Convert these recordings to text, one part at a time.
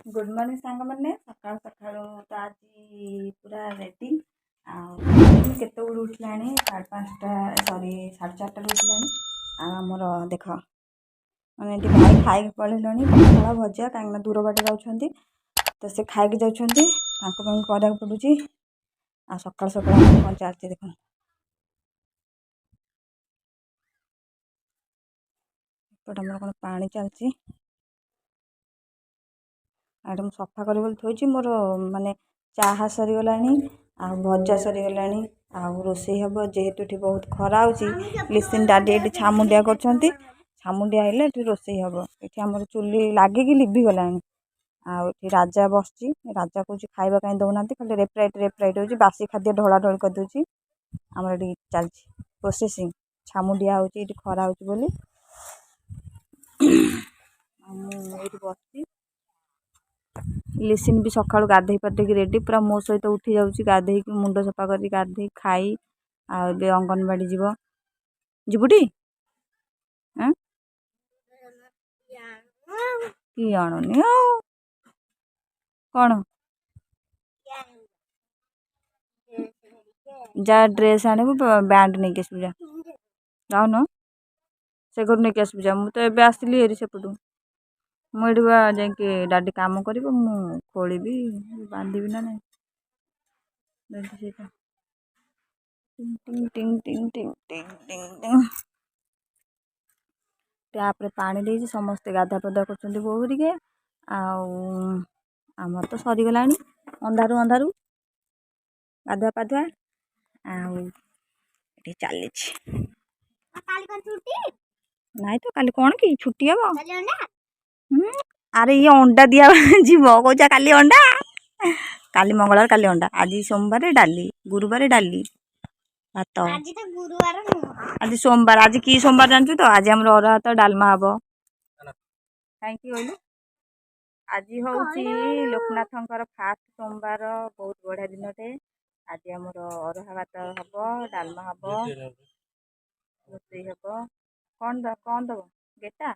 Good morning सांग मैंने सकाल सकाल तो आज पूरा रेडी केत उठला 5:30 सॉरी 4:30 उठला आमर देख मैंने भाई खाई पलैला पखाड़ भजा कहीं दूर बाट जाऊँच तो से खाई जाऊँच करा पड़ू आ सकाल सकाल कौन चलती देख एपटे आम कौन पानी चलती आटे मुझे सफा कर थोड़ी मोर माने चाहा सरीगला आ भजा सरीगला आ रोषे हम जेहेतु ये बहुत खरा लिसिन डाडी ये छामुंडिया कर छामुंडिया हेल्ले रोषे हम ये आम चुली लगिकी लिभिगला आउ राजा बस राजा कौन खाଇବା कहीं दौना खाली रेप्राइट हो बासी खाद्य ढला ढली कर दूसरी आम चलती प्रोसेसिंग छामुंडिया हो खरा हो बस लिसिन भी सका गाधे पाधे रेडी पूरा मो सहित उठी जाऊँगी गाधे मुंड सफा कर गाधे खाई आबे अंगनवाड़ी जीवुटी कि आणुनी कौन जा ड्रेस आणबू बैंड नहीं आसबू जा जाऊन से घर नहीं आसबू जा मुझे तो आसली हेरी सेपटू मुझे जाकि डाडी काम कर खोली बांधि ना नहीं टिंग टिंग टिंग टिंग टिंग टिंग टिंग टैप्रे पानी दे समस्ते गाधा पदा कर बोहरी के आमर तो सरीगला अंधारू अंधारू गाधुआ पाधुआ चली नाई तो काली कौन कि छुट्टी हम अरे ये अंडा दिया जीव कौचा काली अंडा काली मंगलवार काली अंडा आज सोमवार डाली गुरुवार डाली भात आज सोमवार आज की सोमवार जानचु तो आज आम अरुआ भात डालमा हम कहीं कहलु आज हूँ लोकनाथ फास्ट सोमवार बहुत बढ़िया दिन टे आज आम अरुआ भात हम डालमा हम रोषे हम कौन दब गेटा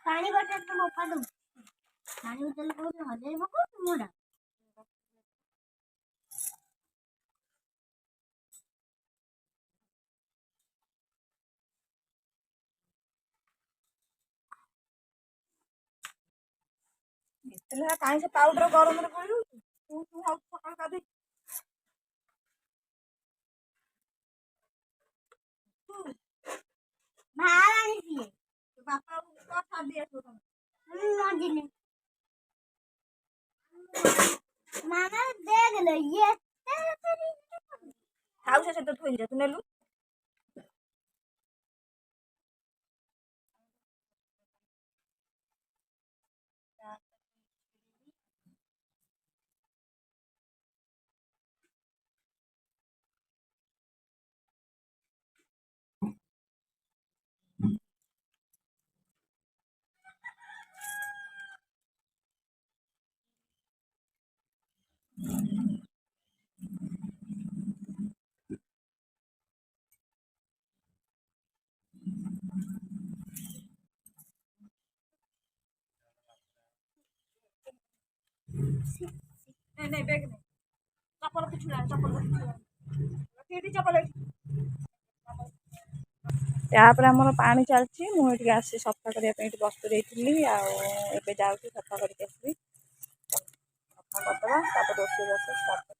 पानी बोतल तो मोपा दू पानी बोतल को हजे मोड़ा कहीं से पाउडर गरम सकाल का मामा देख लो ये खाऊ से तो थोई जा तू नेलु नहीं बैग नहीं चप्पल कुछ चप्पल यापर आम पा चलती मुझे आसी सफा करने बस्तु रही आबे जाऊँगी सफा करके आसबि सफा करदे रोषे बस स्टार्ट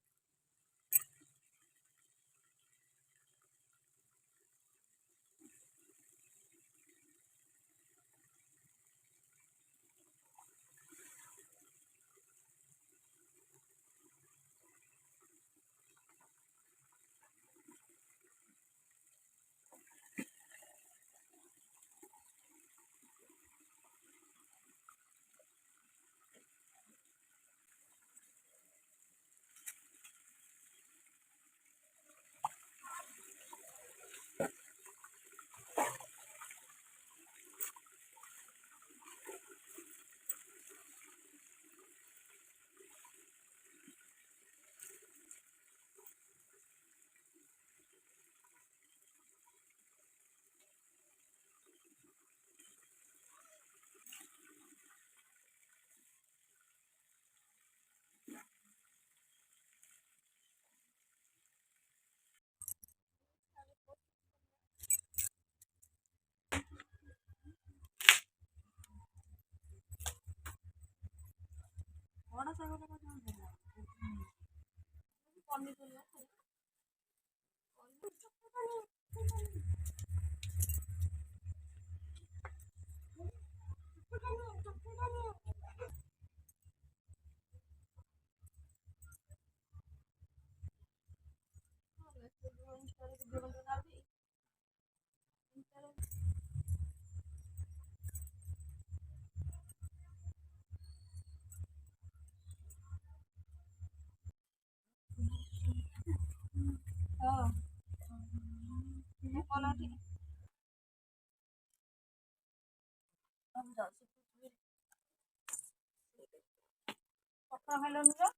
ପଖାଳ ଖାଇଲନି ତ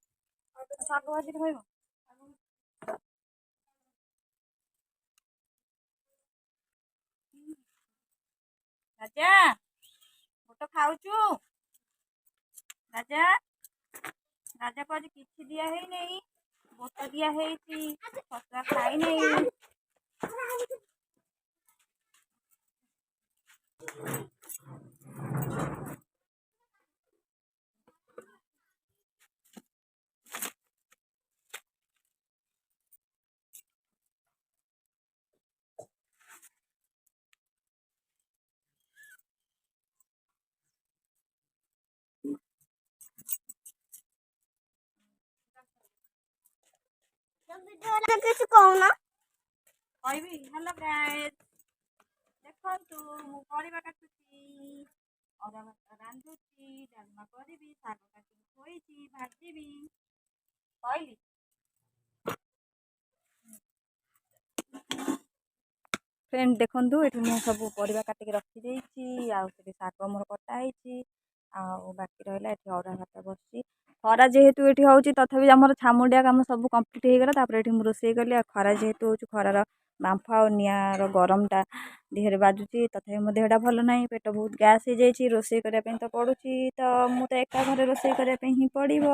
ଶାଗ ଭାଜିରେ ଖାଇବ। ରାଜା ଗୋଟ ଖାଉଛୁ। ରାଜା ରାଜାକୁ ଆଜି କିଛି ଦିଆ ହେଇନେଇ, ଗୋଟ ଦିଆ ହେଇଛି, ଛତୁଆ ଖାଇନେଇ। କିଛି କହୁନ। କହିବି ହ୍ୟାଲୋ ଗାଇସ୍, ଦେଖନ୍ତୁ ମୁଁ ପରିବା କାଟୁଛି, ଅରୁଆ ଭାତ ରାନ୍ଧୁଛି, ଡାଲମା କରିବି, ଶାଗ କାଟିକି ଥୋଇଛି, ଭାଜିବି। କହିଲି ଫ୍ରେଣ୍ଡ ଦେଖନ୍ତୁ, ଏଠି ମୁଁ ସବୁ ପରିବା କାଟିକି ରଖିଦେଇଛି, ଆଉ ସେଠି ଶାଗ ମୋର କଟା ହେଇଛି, ଆଉ ବାକି ରହିଲା ଏଠି ଅରୁଆ ଭାତ ବସିଛି। ଖରା ଯେହେତୁ ଏଠି ହେଉଛି, ତଥାପି ଆମର ଛାମୁଣ୍ଡିଆ କାମ ସବୁ କମ୍ପ୍ଲିଟ୍ ହେଇଗଲା। ତାପରେ ଏଠି ମୁଁ ରୋଷେଇ କଲି। ଆଉ ଖରା ଯେହେତୁ ହେଉଛି, ଖରାର ବାମ୍ଫ ଆଉ ନିଆଁର ଗରମଟା ଦେହରେ ବାଜୁଛି। ତଥାପି ମୋ ଦେହଟା ଭଲ ନାହିଁ, ପେଟ ବହୁତ ଗ୍ୟାସ୍ ହେଇଯାଇଛି। ରୋଷେଇ କରିବା ପାଇଁ ତ ପଡ଼ୁଛି, ତ ମୁଁ ତ ଏକା ଘରେ ରୋଷେଇ କରିବା ପାଇଁ ହିଁ ପଡ଼ିବ।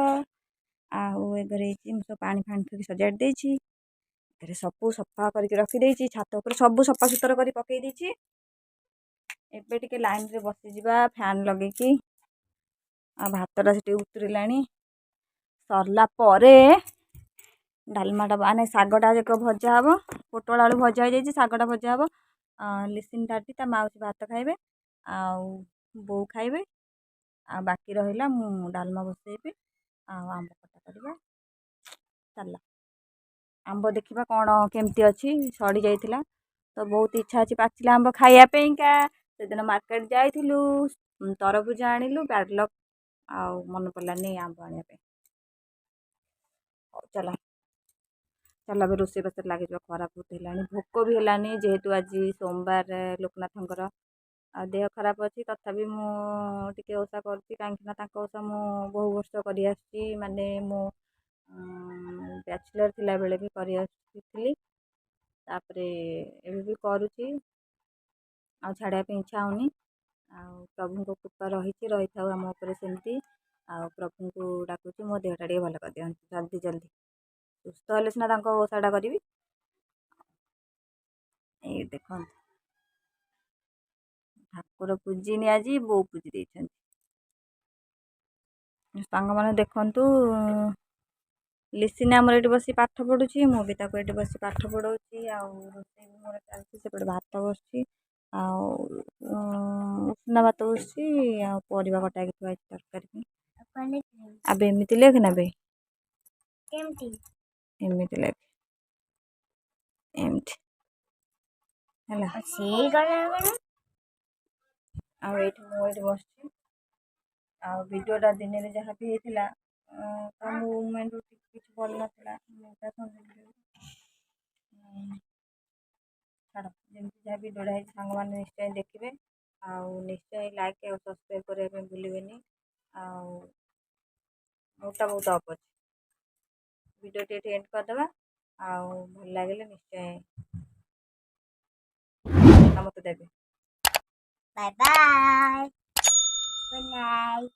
ଆଉ ଏ ଘରେ ହେଇଛି, ମୁଁ ସବୁ ପାଣି ଫାଣି ଥୋଇକି ସଜାଡ଼ି ଦେଇଛି। ଏଥିରେ ସବୁ ସଫା କରିକି ରଖିଦେଇଛି। ଛାତ ଉପରେ ସବୁ ସଫାସୁତୁରା କରି ପକେଇ ଦେଇଛି। ଏବେ ଟିକେ ଲାଇନ୍ରେ ବସିଯିବା ଫ୍ୟାନ୍ ଲଗେଇକି। ଆଉ ଭାତଟା ସେଠି ଉତୁରିଲାଣି। ସରିଲା ପରେ ଡାଲମାଟା ମାନେ ଶାଗଟା ଯାକ ଭଜା ହେବ। ପୋଟଳ ଆଳୁ ଭଜା ହେଇଯାଇଛି, ଶାଗଟା ଭଜା ହେବ। ଲିସିନ୍ ଡାଡ଼ି ତା ମାଉସୀ ଭାତ ଖାଇବେ, ଆଉ ବୋଉ ଖାଇବେ। ଆଉ ବାକି ରହିଲା ମୁଁ ଡାଲମା ବସେଇବି, ଆଉ ଆମ୍ବ ଖଟା କରିବା। ଚାଲ ଆମ୍ବ ଦେଖିବା କ'ଣ କେମିତି ଅଛି। ସଢ଼ି ଯାଇଥିଲା ତ, ବହୁତ ଇଚ୍ଛା ଅଛି ପାଚିଲା ଆମ୍ବ ଖାଇବା ପାଇଁକା। ସେଦିନ ମାର୍କେଟ ଯାଇଥିଲୁ, ତରଭୁଜ ଆଣିଲୁ, ବ୍ୟାଡ୍ ଲକ୍ ଆଉ ମନେ ପଡ଼ିଲାନି ଆମ୍ବ ଆଣିବା ପାଇଁ। ହଉ ଚାଲ ଚାଲ ଏବେ ରୋଷେଇ ବାସରେ ଲାଗିଯିବା। ଖରା ବହୁତ ହେଲାଣି, ଭୋକ ବି ହେଲାନି, ଯେହେତୁ ଆଜି ସୋମବାର ଲୋକନାଥଙ୍କର। ଆଉ ଦେହ ଖରାପ ଅଛି, ତଥାପି ମୁଁ ଟିକେ ଓଷା କରୁଛି। କାହିଁକିନା ତାଙ୍କ ଓଷା ମୁଁ ବହୁ ବର୍ଷ କରିଆସିଛି। ମାନେ ମୁଁ ବ୍ୟାଚଲର୍ ଥିଲାବେଳେ ବି କରିଆସିଥିଲି, ତାପରେ ଏବେ ବି କରୁଛି। ଆଉ ଛାଡ଼ିବା ପାଇଁ ଇଚ୍ଛା ହେଉନି। ଆଉ ପ୍ରଭୁଙ୍କ କୃପା ରହିଥାଉ ଆମ ଉପରେ ସେମିତି। ଆଉ ପ୍ରଭୁଙ୍କୁ ଡାକୁଛି ମୋ ଦେହଟା ଟିକେ ଭଲ କରିଦିଅନ୍ତୁ ଜଲ୍ଦି ଜଲ୍ଦି। ସୁସ୍ଥ ହେଲେ ସିନା ତାଙ୍କ ଓଷାଟା କରିବି। ଏଇ ଦେଖନ୍ତୁ, ଠାକୁର ପୂଜିନି, ଆଜି ବୋଉ ପୂଜି ଦେଇଛନ୍ତି। ସାଙ୍ଗମାନେ ଦେଖନ୍ତୁ, ଲିସିନ୍ ଆମର ଏଠି ବସି ପାଠ ପଢ଼ୁଛି, ମୁଁ ବି ତାକୁ ଏଠି ବସି ପାଠ ପଢ଼ଉଛି। ଆଉ ରୋଷେଇ ବି ମୋର ଚାଲିଛି, ସେପଟେ ଭାତ ବସିଛି, ଆଉ ଉଷୁନା ଭାତ ବସିଛି, ଆଉ ପରିବା କଟା ହେଇକି ଥୁଆ ହେଇଛି ତରକାରୀ ପାଇଁ। ଆବେ ଏମିତି ଲେଖ ନା ବେ, ଏମିତି ଲେଖ, ଏମିତି ହେଲା। ଆଉ ମୁଁ ଏଇଠି ବସିଛି। ଆଉ ଭିଡ଼ିଓଟା ଦିନରେ ଯାହା ବି ହେଇଥିଲା, ତା ମୁଭମେଣ୍ଟ କିଛି ଭଲ ନଥିଲା। ଛାଡ଼, ଯେମିତି ଯାହା ଭିଡ଼ିଓଟା ହେଇଛି ସାଙ୍ଗମାନେ ନିଶ୍ଚୟ ଦେଖିବେ। ଆଉ ନିଶ୍ଚୟ ଲାଇକ୍ ଆଉ ସବସ୍କ୍ରାଇବ୍ କରିବା ପାଇଁ ଭୁଲିବେନି। ଆଉ ମୋଟା ବହୁତ ଅଫ୍ ଅଛି। ଭିଡ଼ିଓଟି ଏଠି ଏଣ୍ଡ୍ କରିଦେବା। ଆଉ ଭଲ ଲାଗିଲେ ନିଶ୍ଚୟ ମତାମତ ଦେବେ। Bye bye, good night.